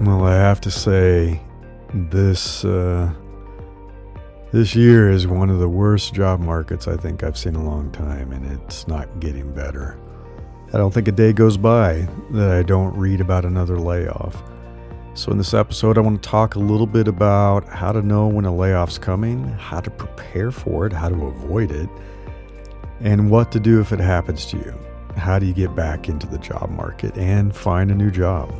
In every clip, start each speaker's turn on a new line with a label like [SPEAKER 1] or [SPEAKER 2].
[SPEAKER 1] Well, I have to say, this this year is one of the worst job markets I think I've seen in a long time, and it's not getting better. I don't think a day goes by that I don't read about another layoff. So in this episode, I want to talk a little bit about how to know when a layoff's coming, how to prepare for it, how to avoid it, and what to do if it happens to you. How do you get back into the job market and find a new job?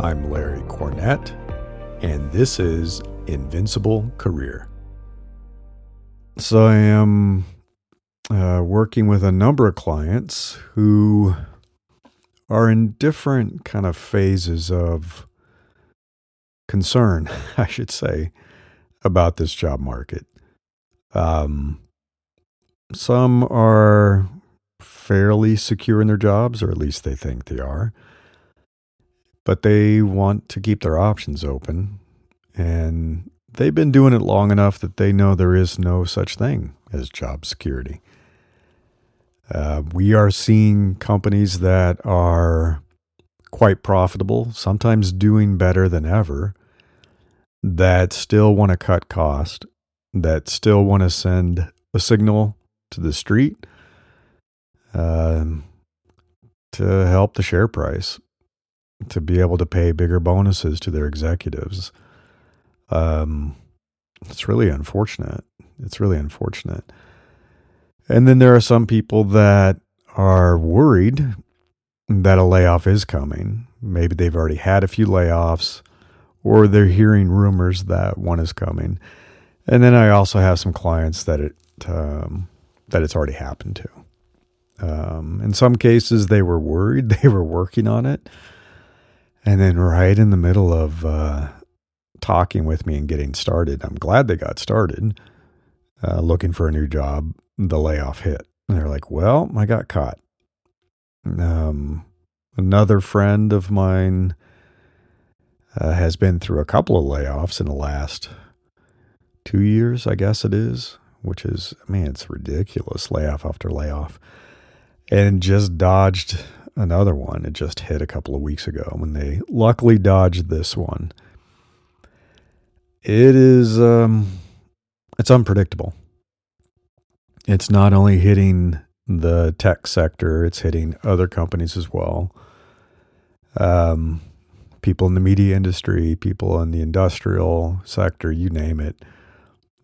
[SPEAKER 1] I'm Larry Cornett, and this is Invincible Career. So I am working with a number of clients who are in different kind of phases of concern, I should say, about this job market. Some are fairly secure in their jobs, or at least they think they are. But they want to keep their options open, and they've been doing it long enough that they know there is no such thing as job security. We are seeing companies that are quite profitable, sometimes doing better than ever, that still want to cut cost, that still want to send a signal to the street to help the share price, to be able to pay bigger bonuses to their executives. It's really unfortunate. And then there are some people that are worried that a layoff is coming. Maybe they've already had a few layoffs, or they're hearing rumors that one is coming. And then I also have some clients that it's already happened to. In some cases, they were worried. They were working on it. And then right in the middle of talking with me and getting started, I'm glad they got started, looking for a new job, the layoff hit. And they're like, well, I got caught. Another friend of mine has been through a couple of layoffs in the last 2 years, I guess it is, which is, it's ridiculous, layoff after layoff. And just dodged another one. It just hit a couple of weeks ago when they luckily dodged this one. It is, it's unpredictable. It's not only hitting the tech sector, it's hitting other companies as well. People in the media industry, people in the industrial sector, you name it.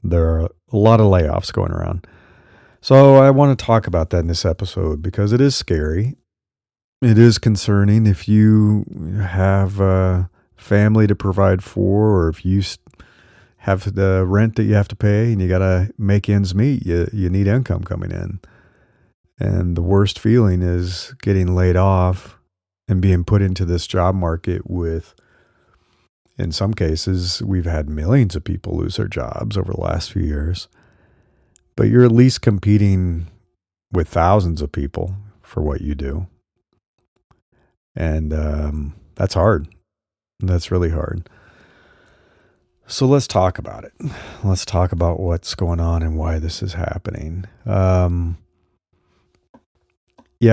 [SPEAKER 1] There are a lot of layoffs going around. So I want to talk about that in this episode because it is scary. It is concerning if you have a family to provide for, or if you have the rent that you have to pay and you got to make ends meet. You need income coming in. And the worst feeling is getting laid off and being put into this job market with, in some cases, we've had millions of people lose their jobs over the last few years. But you're at least competing with thousands of people for what you do. And that's hard. That's really hard. So let's talk about it. Let's talk about what's going on and why this is happening. I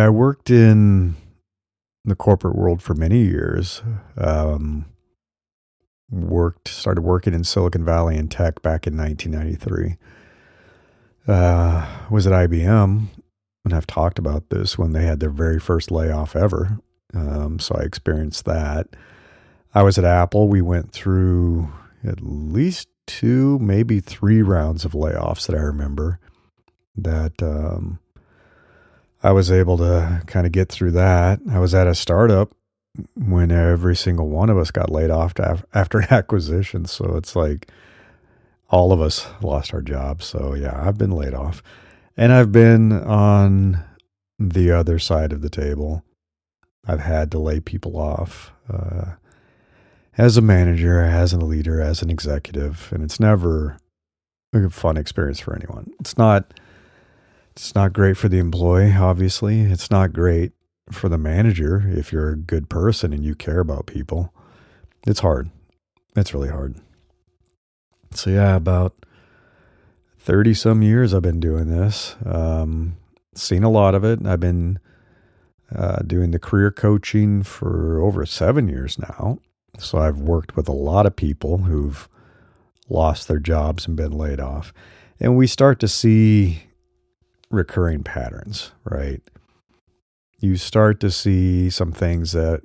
[SPEAKER 1] worked in the corporate world for many years. Started working in Silicon Valley in tech back in 1993. Was at IBM, and I've talked about this when they had their very first layoff ever. So I experienced that. I was at Apple. We went through at least 2, maybe 3 rounds of layoffs that I remember, that I was able to kind of get through that. I was at a startup when every single one of us got laid off after an acquisition. So it's like all of us lost our jobs. So yeah, I've been laid off, and I've been on the other side of the table. I've had to lay people off as a manager, as a leader, as an executive, and it's never a fun experience for anyone. It's not great for the employee, obviously. It's not great for the manager if you're a good person and you care about people. It's hard. It's really hard. So yeah, about 30 some years I've been doing this. Seen a lot of it. I've been doing the career coaching for over 7 years now. So I've worked with a lot of people who've lost their jobs and been laid off. And we start to see recurring patterns, right? You start to see some things that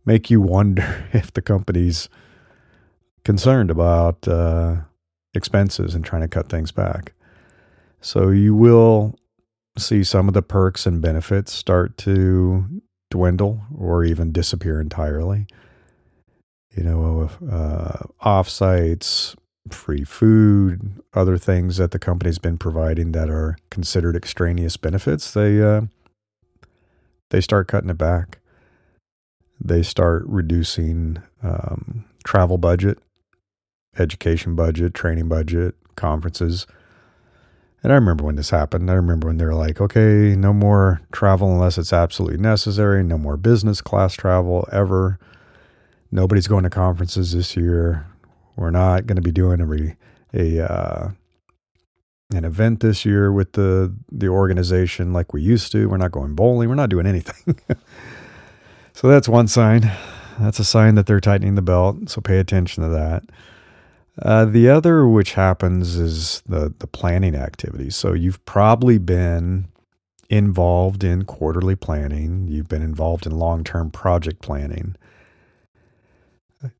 [SPEAKER 1] make you wonder if the company's concerned about expenses and trying to cut things back. So you will see some of the perks and benefits start to dwindle or even disappear entirely. Offsites, free food, other things that the company's been providing that are considered extraneous benefits, they start cutting it back. They start reducing travel budget, education budget, training budget, conferences. And I remember when this happened. I remember when they were like, okay, no more travel unless it's absolutely necessary. No more business class travel ever. Nobody's going to conferences this year. We're not going to be doing an event this year with the organization like we used to. We're not going bowling. We're not doing anything. So that's one sign. That's a sign that they're tightening the belt. So pay attention to that. The other which happens is the planning activities. So you've probably been involved in quarterly planning. You've been involved in long-term project planning.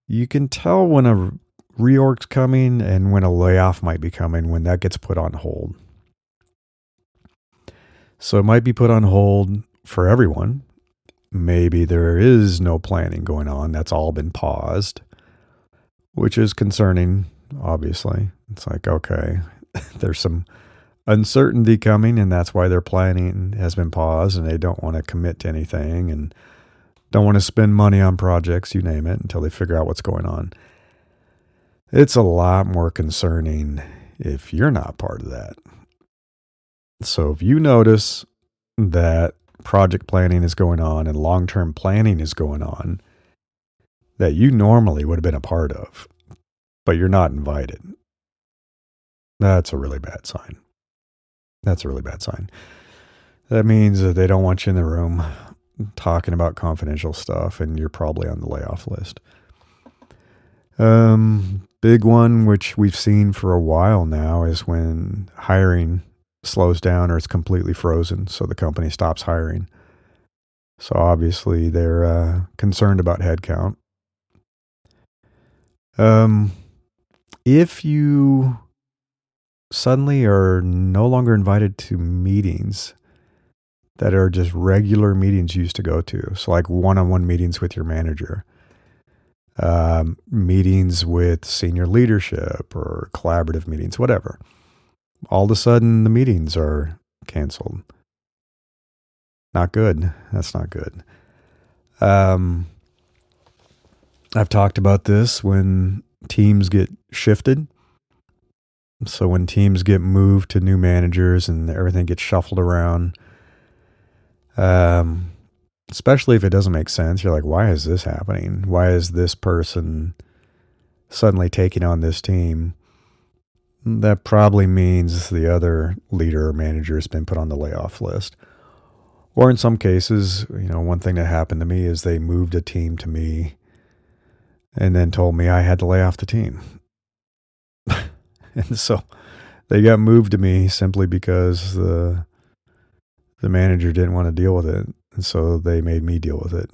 [SPEAKER 1] You can tell when a reorg's coming and when a layoff might be coming when that gets put on hold. So it might be put on hold for everyone. Maybe there is no planning going on. That's all been paused, which is concerning, obviously. It's like, okay, there's some uncertainty coming, and that's why their planning has been paused, and they don't want to commit to anything and don't want to spend money on projects, you name it, until they figure out what's going on. It's a lot more concerning if you're not part of that. So if you notice that project planning is going on and long-term planning is going on that you normally would have been a part of, but you're not invited, that's a really bad sign. That's a really bad sign. That means that they don't want you in the room talking about confidential stuff, and you're probably on the layoff list. Big one, which we've seen for a while now, is when hiring slows down or it's completely frozen, so the company stops hiring. So obviously they're concerned about headcount. If you suddenly are no longer invited to meetings that are just regular meetings you used to go to, so like one-on-one meetings with your manager, meetings with senior leadership or collaborative meetings, whatever. All of a sudden the meetings are canceled. Not good. That's not good. I've talked about this when teams get shifted. So when teams get moved to new managers and everything gets shuffled around, especially if it doesn't make sense, you're like, why is this happening? Why is this person suddenly taking on this team? That probably means the other leader or manager has been put on the layoff list. Or in some cases, one thing that happened to me is they moved a team to me and then told me I had to lay off the team. And so they got moved to me simply because the manager didn't want to deal with it. And so they made me deal with it.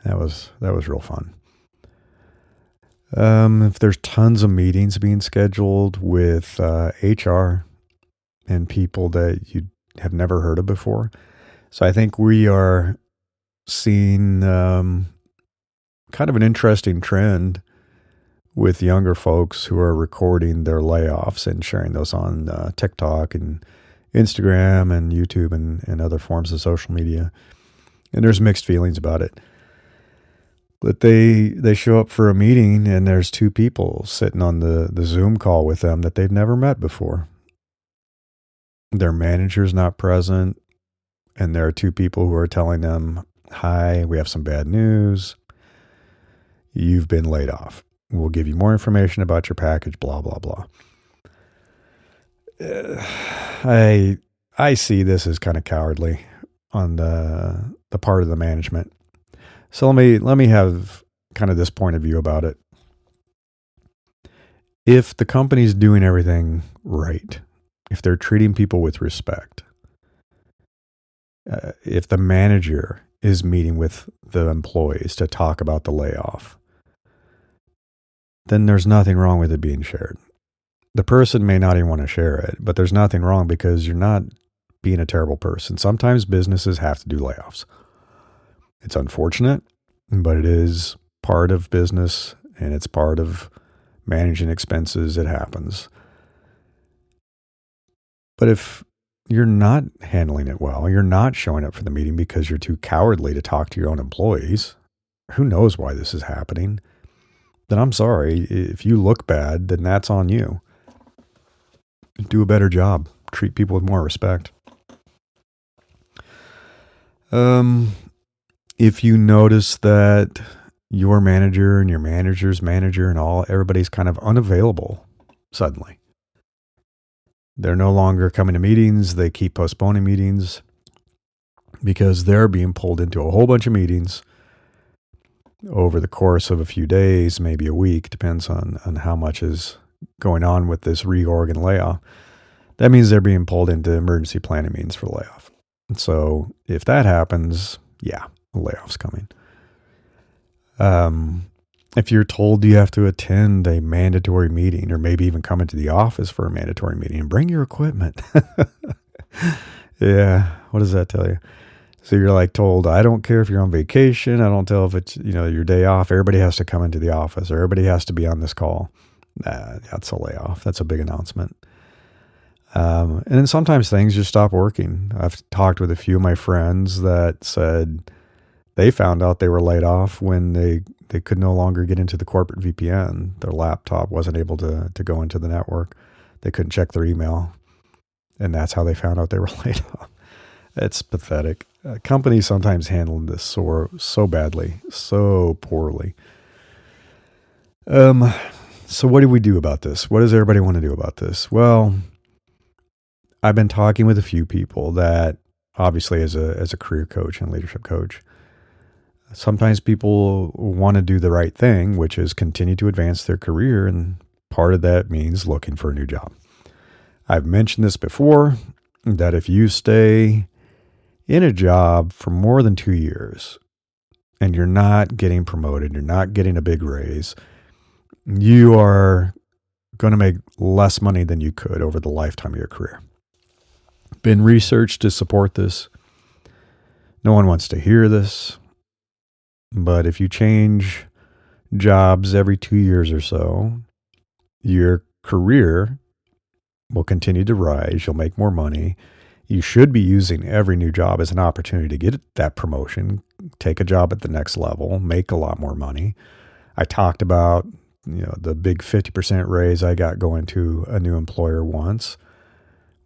[SPEAKER 1] That was real fun. If there's tons of meetings being scheduled with HR and people that you have never heard of before. So I think we are seeing kind of an interesting trend with younger folks who are recording their layoffs and sharing those on TikTok and Instagram and YouTube and other forms of social media. And there's mixed feelings about it. But they show up for a meeting and there's two people sitting on the Zoom call with them that they've never met before. Their manager's not present, and there are two people who are telling them, hi, we have some bad news. You've been laid off. We'll give you more information about your package, blah, blah, blah. I see this as kind of cowardly on the part of the management. So let me have kind of this point of view about it. If the company's doing everything right, if they're treating people with respect, if the manager is meeting with the employees to talk about the layoff, then there's nothing wrong with it being shared. The person may not even want to share it, but there's nothing wrong because you're not being a terrible person. Sometimes businesses have to do layoffs. It's unfortunate, but it is part of business and it's part of managing expenses. It happens. But if you're not handling it well, you're not showing up for the meeting because you're too cowardly to talk to your own employees, who knows why this is happening, then I'm sorry. If you look bad, then that's on you. Do a better job. Treat people with more respect. If you notice that your manager and your manager's manager and everybody's kind of unavailable suddenly, they're no longer coming to meetings. They keep postponing meetings because they're being pulled into a whole bunch of meetings over the course of a few days, maybe a week, depends on how much is going on with this reorg and layoff. That means they're being pulled into emergency planning meetings for layoff. And so if that happens, yeah, a layoff's coming. If you're told you have to attend a mandatory meeting or maybe even come into the office for a mandatory meeting and bring your equipment. Yeah. What does that tell you? So you're like told, I don't care if you're on vacation. I don't tell if it's, your day off. Everybody has to come into the office or everybody has to be on this call. That's a layoff. That's a big announcement. And then sometimes things just stop working. I've talked with a few of my friends that said they found out they were laid off when they could no longer get into the corporate VPN. Their laptop wasn't able to go into the network. They couldn't check their email. And that's how they found out they were laid off. It's pathetic. Companies sometimes handle this so badly, so poorly. So what do we do about this? What does everybody want to do about this? Well, I've been talking with a few people that obviously as a career coach and leadership coach, sometimes people want to do the right thing, which is continue to advance their career. And part of that means looking for a new job. I've mentioned this before, that if you stay in a job for more than 2 years and you're not getting promoted, you're not getting a big raise, you are going to make less money than you could over the lifetime of your career. Been researched to support this. No one wants to hear this. But if you change jobs every 2 years or so, your career will continue to rise. You'll make more money. You should be using every new job as an opportunity to get that promotion, take a job at the next level, make a lot more money. I talked about, the big 50% raise I got going to a new employer once,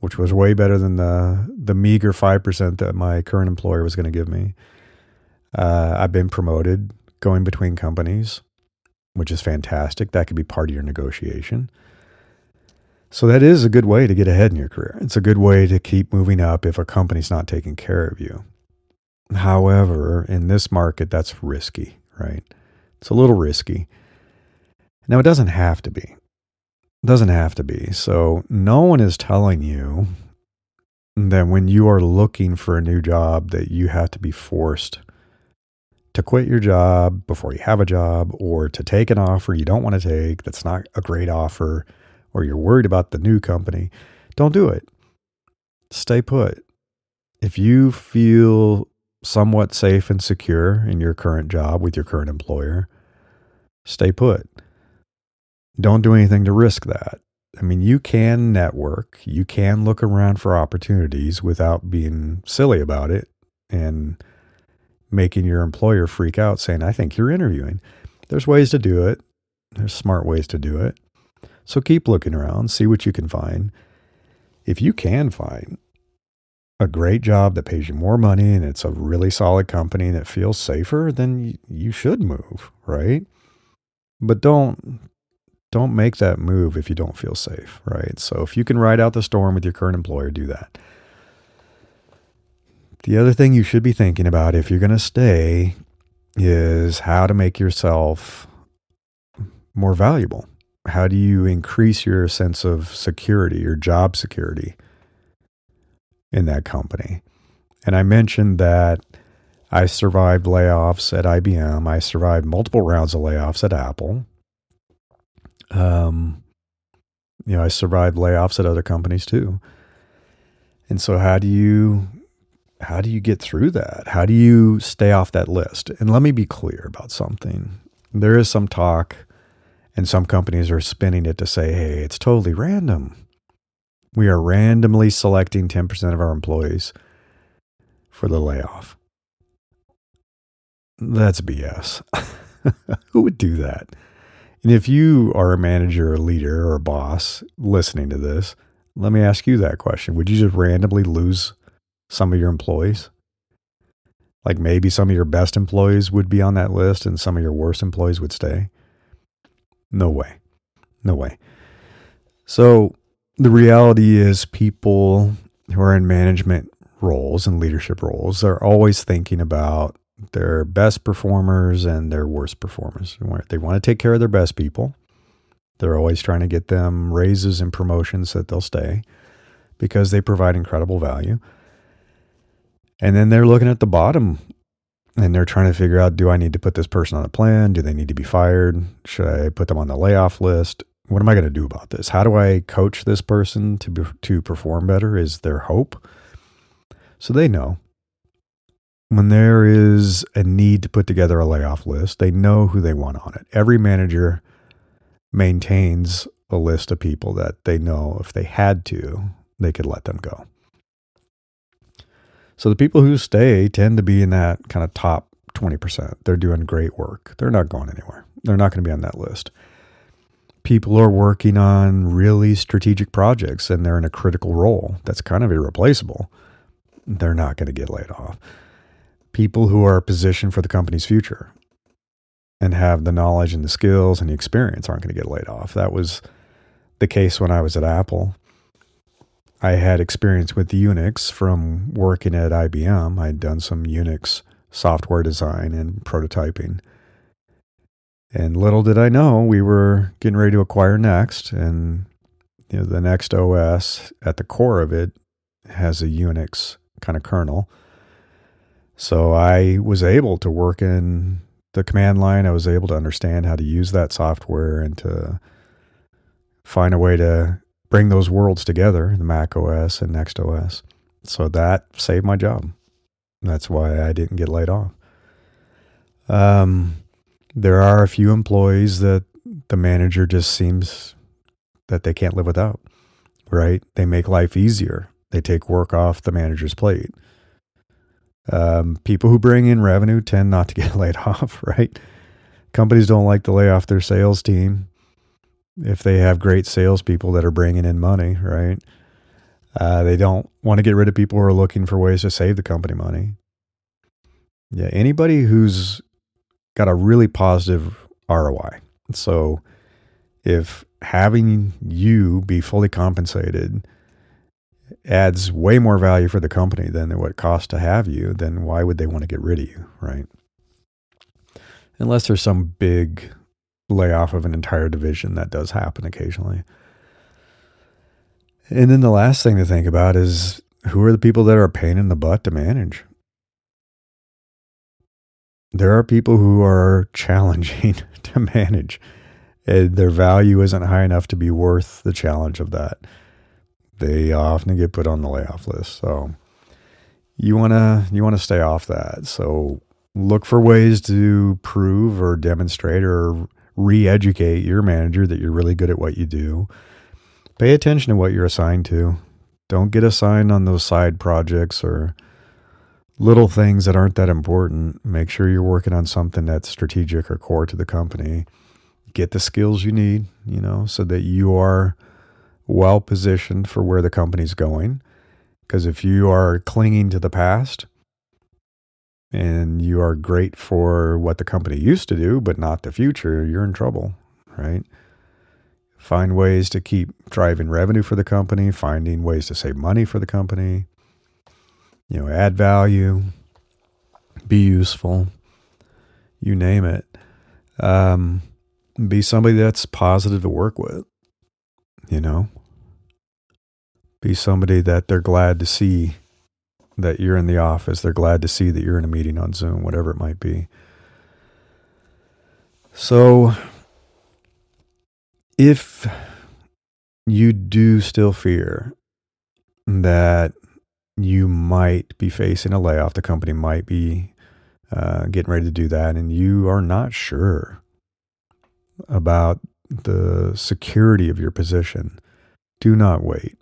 [SPEAKER 1] which was way better than the meager 5% that my current employer was going to give me. I've been promoted going between companies, which is fantastic. That could be part of your negotiation. So that is a good way to get ahead in your career. It's a good way to keep moving up if a company's not taking care of you. However, in this market, that's risky, right? It's a little risky. Now, it doesn't have to be. It doesn't have to be. So no one is telling you that when you are looking for a new job that you have to be forced to quit your job before you have a job, or to take an offer you don't want to take that's not a great offer, or you're worried about the new company. Don't do it. Stay put. If you feel somewhat safe and secure in your current job with your current employer, stay put. Don't do anything to risk that. I mean, you can network, you can look around for opportunities without being silly about it and making your employer freak out saying, I think you're interviewing. There's ways to do it. There's smart ways to do it. So keep looking around, see what you can find. If you can find a great job that pays you more money and it's a really solid company and it feels safer, then you should move, right? But don't don't make that move if you don't feel safe, right? So if you can ride out the storm with your current employer, do that. The other thing you should be thinking about if you're going to stay is how to make yourself more valuable. How do you increase your sense of security, your job security in that company? And I mentioned that I survived layoffs at IBM. I survived multiple rounds of layoffs at Apple. I survived layoffs at other companies too. And so how do you get through that? How do you stay off that list? And let me be clear about something. There is some talk, and some companies are spinning it to say, hey, it's totally random. We are randomly selecting 10% of our employees for the layoff. That's BS. Who would do that? And if you are a manager or leader or a boss listening to this, let me ask you that question. Would you just randomly lose some of your employees? Like maybe some of your best employees would be on that list and some of your worst employees would stay? No way. No way. So the reality is people who are in management roles and leadership roles are always thinking about their best performers and their worst performers. They want to take care of their best people. They're always trying to get them raises and promotions that they'll stay because they provide incredible value. And then they're looking at the bottom and they're trying to figure out, do I need to put this person on a plan? Do they need to be fired? Should I put them on the layoff list? What am I going to do about this? How do I coach this person to perform better? Is there hope? So they know when there is a need to put together a layoff list, they know who they want on it. Every manager maintains a list of people that they know if they had to, they could let them go. So the people who stay tend to be in that kind of top 20%. They're doing great work. They're not going anywhere. They're not going to be on that list. People are working on really strategic projects and they're in a critical role that's kind of irreplaceable. They're not going to get laid off. People who are positioned for the company's future and have the knowledge and the skills and the experience aren't going to get laid off. That was the case when I was at Apple. I had experience with Unix from working at IBM. I'd done some Unix software design and prototyping. And little did I know, we were getting ready to acquire Next. And the Next OS at the core of it has a Unix kind of kernel. So I was able to work in the command line. I was able to understand how to use that software and to find a way to bring those worlds together, the Mac OS and Next OS. So that saved my job. That's why I didn't get laid off. There are a few employees that the manager just seems that they can't live without, right? They make life easier. They take work off the manager's plate. People who bring in revenue tend not to get laid off, right? Companies don't like to lay off their sales team if they have great salespeople that are bringing in money, right? They don't want to get rid of people who are looking for ways to save the company money. Yeah, anybody who's got a really positive ROI. So if having you be fully compensated adds way more value for the company than what it costs to have you, then why would they want to get rid of you, right? Unless there's some big layoff of an entire division, that does happen occasionally. And then the last thing to think about is who are the people that are a pain in the butt to manage? There are people who are challenging to manage. Their value isn't high enough to be worth the challenge of that. They often get put on the layoff list. So you want to stay off that. So look for ways to prove or demonstrate or re-educate your manager that you're really good at what you do. Pay attention to what you're assigned to. Don't get assigned on those side projects or little things that aren't that important. Make sure you're working on something that's strategic or core to the company. Get the skills you need, so that you are well positioned for where the company's going. Because if you are clinging to the past and you are great for what the company used to do, but not the future, you're in trouble, right? find ways to keep driving revenue for the company, finding ways to save money for the company, add value, be useful, you name it. Be somebody that's positive to work with, be somebody that they're glad to see that you're in the office. They're glad to see that you're in a meeting on Zoom, whatever it might be. So if you do still fear that you might be facing a layoff, the company might be getting ready to do that, and you are not sure about the security of your position, do not wait.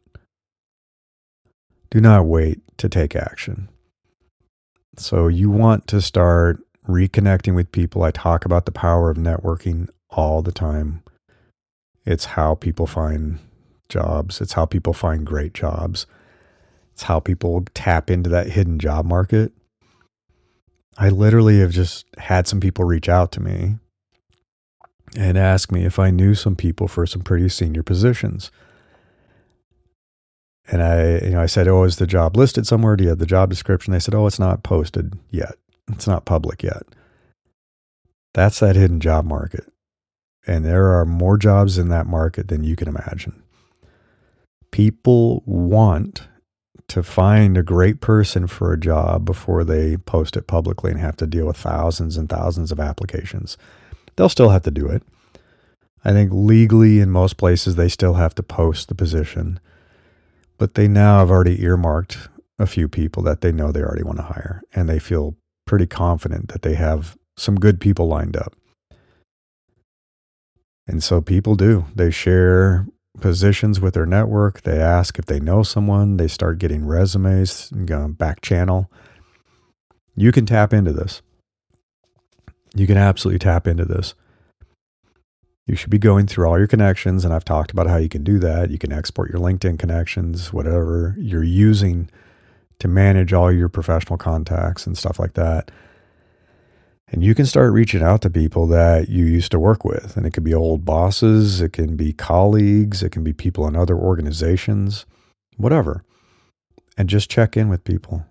[SPEAKER 1] Do not wait to take action. So you want to start reconnecting with people. I talk about the power of networking all the time. It's how people find jobs. It's how people find great jobs. It's how people tap into that hidden job market. I literally have just had some people reach out to me and ask me if I knew some people for some pretty senior positions. And I said, oh, is the job listed somewhere? Do you have the job description? They said, oh, it's not posted yet. It's not public yet. That's that hidden job market. And there are more jobs in that market than you can imagine. People want to find a great person for a job before they post it publicly and have to deal with thousands and thousands of applications. They'll still have to do it. I think legally in most places they still have to post the position. But they now have already earmarked a few people that they know they already want to hire. And they feel pretty confident that they have some good people lined up. And so people do. They share positions with their network. They ask if they know someone. They start getting resumes, back channel. You can tap into this. You can absolutely tap into this. You should be going through all your connections, and I've talked about how you can do that. You can export your LinkedIn connections, whatever you're using to manage all your professional contacts and stuff like that. And you can start reaching out to people that you used to work with. And it could be old bosses, it can be colleagues, it can be people in other organizations, whatever. And just check in with people.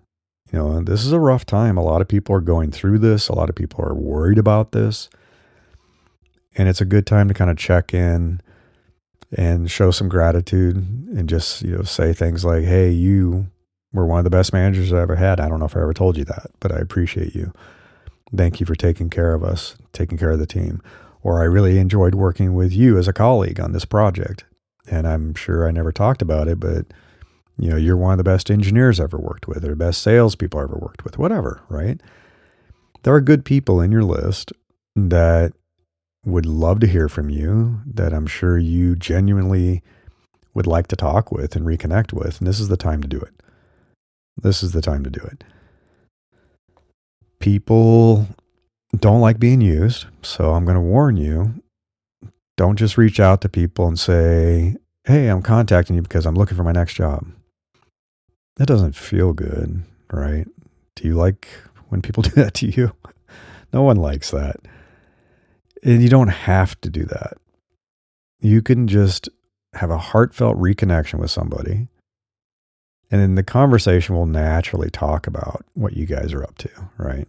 [SPEAKER 1] This is a rough time. A lot of people are going through this. A lot of people are worried about this. And it's a good time to kind of check in and show some gratitude and just, say things like, hey, you were one of the best managers I ever had. I don't know if I ever told you that, but I appreciate you. Thank you for taking care of us, taking care of the team. Or I really enjoyed working with you as a colleague on this project. And I'm sure I never talked about it, but you're one of the best engineers I ever worked with, or the best salespeople I ever worked with, whatever, right? There are good people in your list that would love to hear from you, that I'm sure you genuinely would like to talk with and reconnect with. And this is the time to do it. This is the time to do it. People don't like being used. So I'm going to warn you, don't just reach out to people and say, hey, I'm contacting you because I'm looking for my next job. That doesn't feel good, right? Do you like when people do that to you? No one likes that. And you don't have to do that. You can just have a heartfelt reconnection with somebody. And then the conversation will naturally talk about what you guys are up to, right?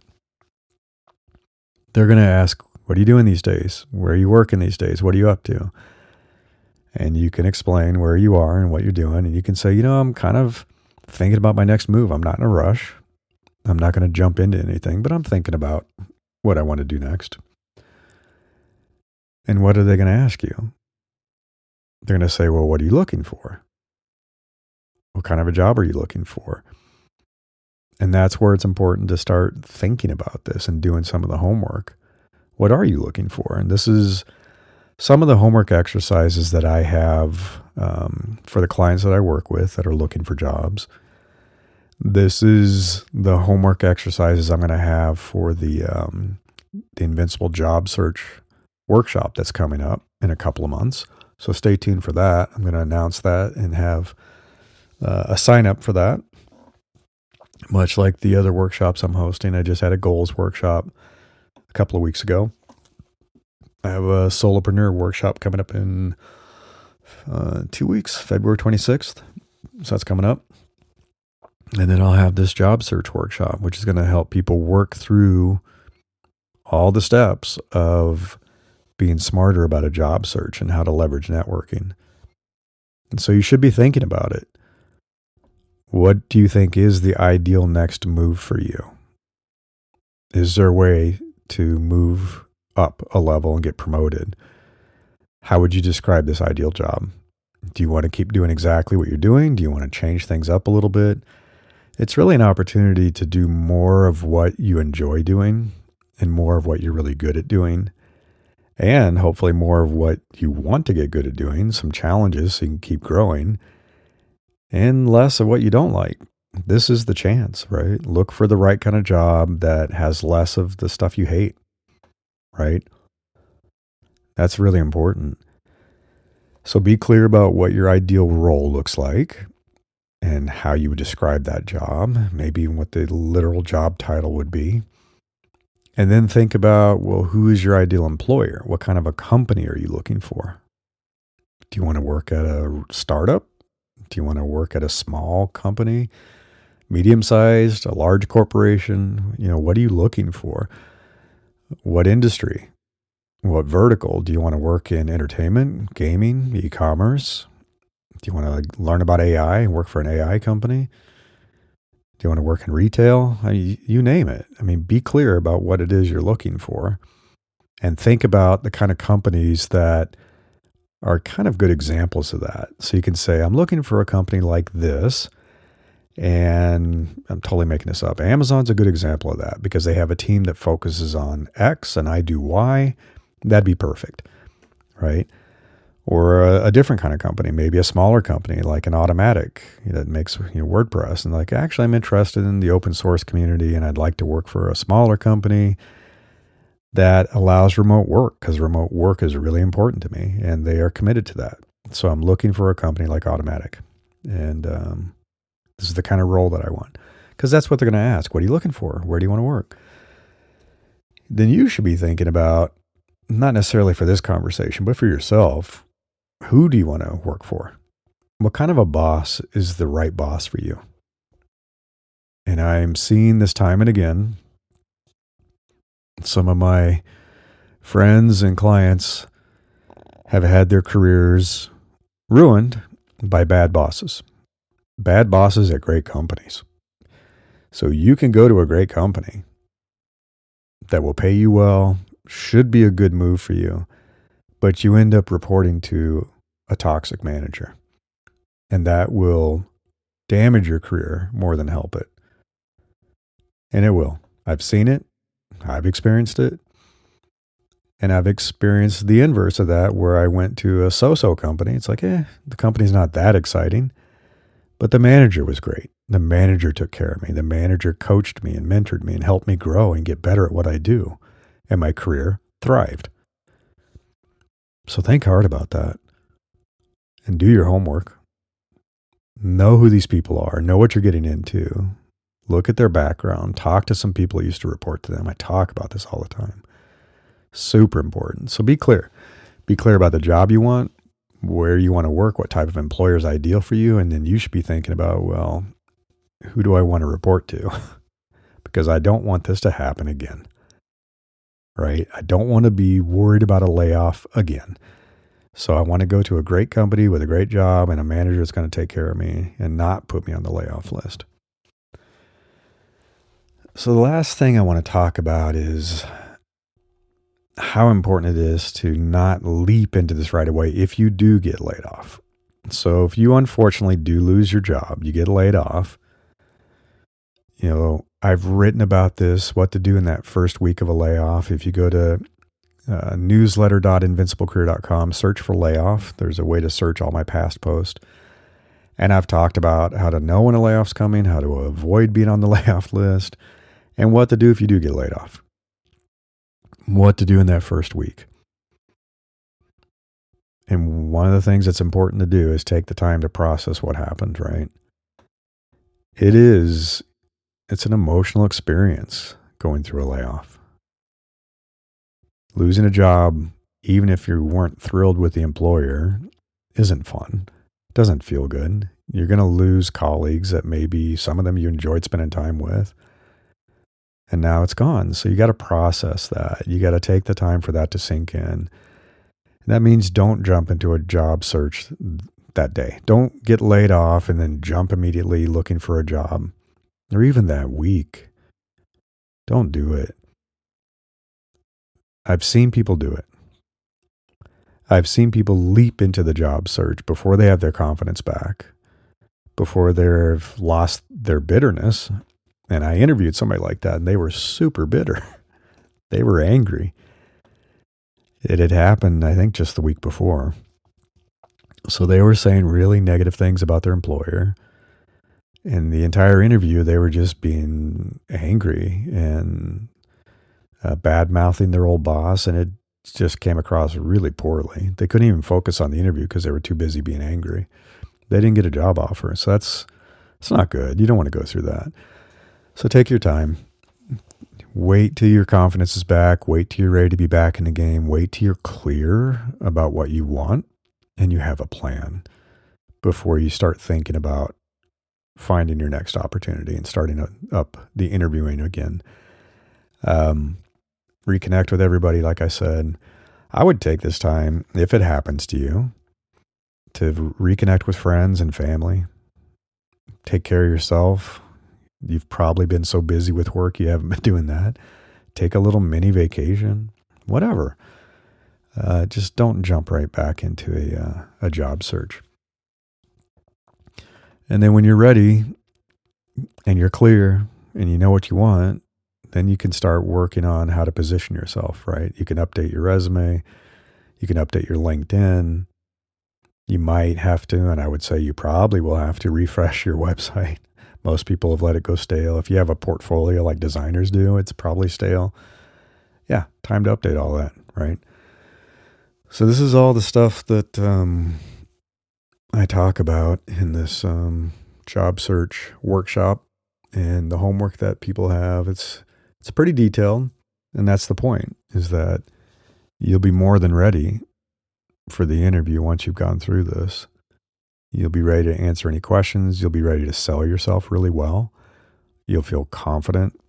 [SPEAKER 1] They're going to ask, what are you doing these days? Where are you working these days? What are you up to? And you can explain where you are and what you're doing. And you can say, I'm kind of thinking about my next move. I'm not in a rush. I'm not going to jump into anything, but I'm thinking about what I want to do next. And what are they going to ask you? They're going to say, well, what are you looking for? What kind of a job are you looking for? And that's where it's important to start thinking about this and doing some of the homework. What are you looking for? And this is some of the homework exercises that I have for the clients that I work with that are looking for jobs. This is the homework exercises I'm going to have for the Invincible Job Search workshop that's coming up in a couple of months. So stay tuned for that. I'm going to announce that and have a sign up for that. Much like the other workshops I'm hosting, I just had a goals workshop a couple of weeks ago. I have a solopreneur workshop coming up in 2 weeks, February 26th. So that's coming up. And then I'll have this job search workshop, which is going to help people work through all the steps of being smarter about a job search and how to leverage networking. And so you should be thinking about it. What do you think is the ideal next move for you? Is there a way to move up a level and get promoted? How would you describe this ideal job? Do you want to keep doing exactly what you're doing? Do you want to change things up a little bit? It's really an opportunity to do more of what you enjoy doing and more of what you're really good at doing. And hopefully more of what you want to get good at doing, some challenges so you can keep growing, and less of what you don't like. This is the chance, right? Look for the right kind of job that has less of the stuff you hate, right? That's really important. So be clear about what your ideal role looks like and how you would describe that job, maybe what the literal job title would be. And then think about, well, who is your ideal employer? What kind of a company are you looking for? Do you want to work at a startup? Do you want to work at a small company, medium-sized, a large corporation? What are you looking for? What industry? What vertical? Do you want to work in entertainment, gaming, e-commerce? Do you want to learn about AI and work for an AI company? Do you want to work in retail? You name it. Be clear about what it is you're looking for and think about the kind of companies that are kind of good examples of that. So you can say, I'm looking for a company like this. And I'm totally making this up. Amazon's a good example of that because they have a team that focuses on X and I do Y. That'd be perfect, right? Or a different kind of company, maybe a smaller company like an Automatic that makes WordPress. And actually, I'm interested in the open source community and I'd like to work for a smaller company that allows remote work because remote work is really important to me and they are committed to that. So I'm looking for a company like Automatic. And this is the kind of role that I want because that's what they're going to ask. What are you looking for? Where do you want to work? Then you should be thinking about, not necessarily for this conversation, but for yourself, who do you want to work for? What kind of a boss is the right boss for you? And I'm seeing this time and again. Some of my friends and clients have had their careers ruined by bad bosses. Bad bosses at great companies. So you can go to a great company that will pay you well, should be a good move for you, but you end up reporting to a toxic manager. And that will damage your career more than help it. And it will. I've seen it. I've experienced it. And I've experienced the inverse of that where I went to a so-so company. It's the company's not that exciting. But the manager was great. The manager took care of me. The manager coached me and mentored me and helped me grow and get better at what I do. And my career thrived. So think hard about that. And do your homework. Know who these people are. Know what you're getting into. Look at their background. Talk to some people who used to report to them. I talk about this all the time. Super important. So be clear. Be clear about the job you want, where you want to work, what type of employer is ideal for you. And then you should be thinking about, well, who do I want to report to? Because I don't want this to happen again, right? I don't want to be worried about a layoff again. So I want to go to a great company with a great job and a manager that's going to take care of me and not put me on the layoff list. So the last thing I want to talk about is how important it is to not leap into this right away if you do get laid off. So if you unfortunately do lose your job, you get laid off, I've written about this, what to do in that first week of a layoff. If you go to newsletter.invinciblecareer.com, search for layoff. There's a way to search all my past posts. And I've talked about how to know when a layoff's coming, how to avoid being on the layoff list, and what to do if you do get laid off. What to do in that first week. And one of the things that's important to do is take the time to process what happened, right? It's an emotional experience going through a layoff. Losing a job, even if you weren't thrilled with the employer, isn't fun. It doesn't feel good. You're going to lose colleagues that maybe some of them you enjoyed spending time with, and now it's gone. So you got to process that. You got to take the time for that to sink in. And that means don't jump into a job search that day. Don't get laid off and then jump immediately looking for a job, or even that week. Don't do it. I've seen people do it. I've seen people leap into the job search before they have their confidence back, before they've lost their bitterness. And I interviewed somebody like that, and they were super bitter. They were angry. It had happened, I think, just the week before. So they were saying really negative things about their employer. And the entire interview, they were just being angry and bad-mouthing their old boss, and it just came across really poorly. They couldn't even focus on the interview because they were too busy being angry. They didn't get a job offer, so it's not good. You don't want to go through that. So take your time. Wait till your confidence is back. Wait till you're ready to be back in the game. Wait till you're clear about what you want and you have a plan before you start thinking about finding your next opportunity and starting up the interviewing again. Reconnect with everybody, like I said. I would take this time, if it happens to you, to reconnect with friends and family. Take care of yourself. You've probably been so busy with work, you haven't been doing that. Take a little mini vacation, whatever. Just don't jump right back into a job search. And then when you're ready and you're clear and you know what you want, then you can start working on how to position yourself, right? You can update your resume. You can update your LinkedIn. You might have to, and I would say you probably will have to refresh your website. Most people have let it go stale. If you have a portfolio like designers do, it's probably stale. Yeah, time to update all that, right? So this is all the stuff that I talk about in this job search workshop and the homework that people have. It's pretty detailed, and that's the point, is that you'll be more than ready for the interview once you've gone through this. You'll be ready to answer any questions. You'll be ready to sell yourself really well. You'll feel confident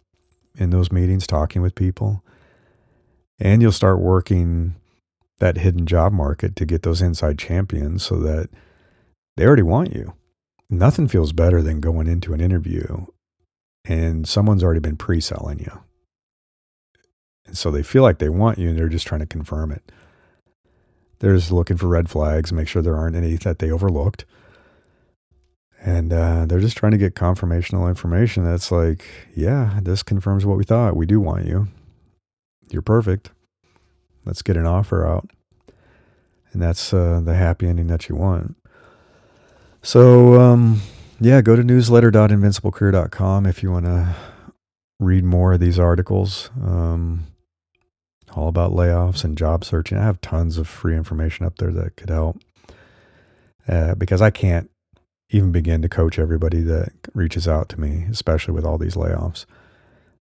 [SPEAKER 1] in those meetings, talking with people. And you'll start working that hidden job market to get those inside champions so that they already want you. Nothing feels better than going into an interview and someone's already been pre-selling you. And so they feel like they want you and they're just trying to confirm it. They're just looking for red flags, make sure there aren't any that they overlooked. And they're just trying to get confirmational information that's like, yeah, this confirms what we thought. We do want you. You're perfect. Let's get an offer out. And that's the happy ending that you want. So, yeah, go to newsletter.invinciblecareer.com if you want to read more of these articles, all about layoffs and job searching. I have tons of free information up there that could help, because I can't even begin to coach everybody that reaches out to me, especially with all these layoffs.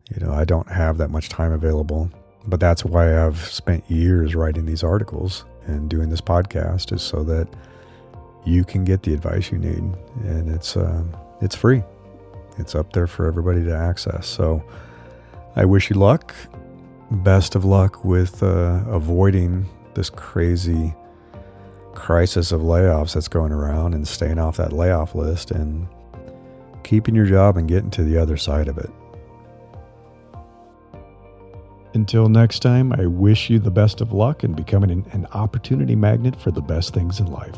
[SPEAKER 1] You know, I don't have that much time available, but that's why I've spent years writing these articles and doing this podcast, is so that you can get the advice you need. And it's free. It's up there for everybody to access. So I wish you luck. Best of luck with avoiding this crazy crisis of layoffs that's going around, and staying off that layoff list and keeping your job and getting to the other side of it. Until next time, I wish you the best of luck in becoming an opportunity magnet for the best things in life.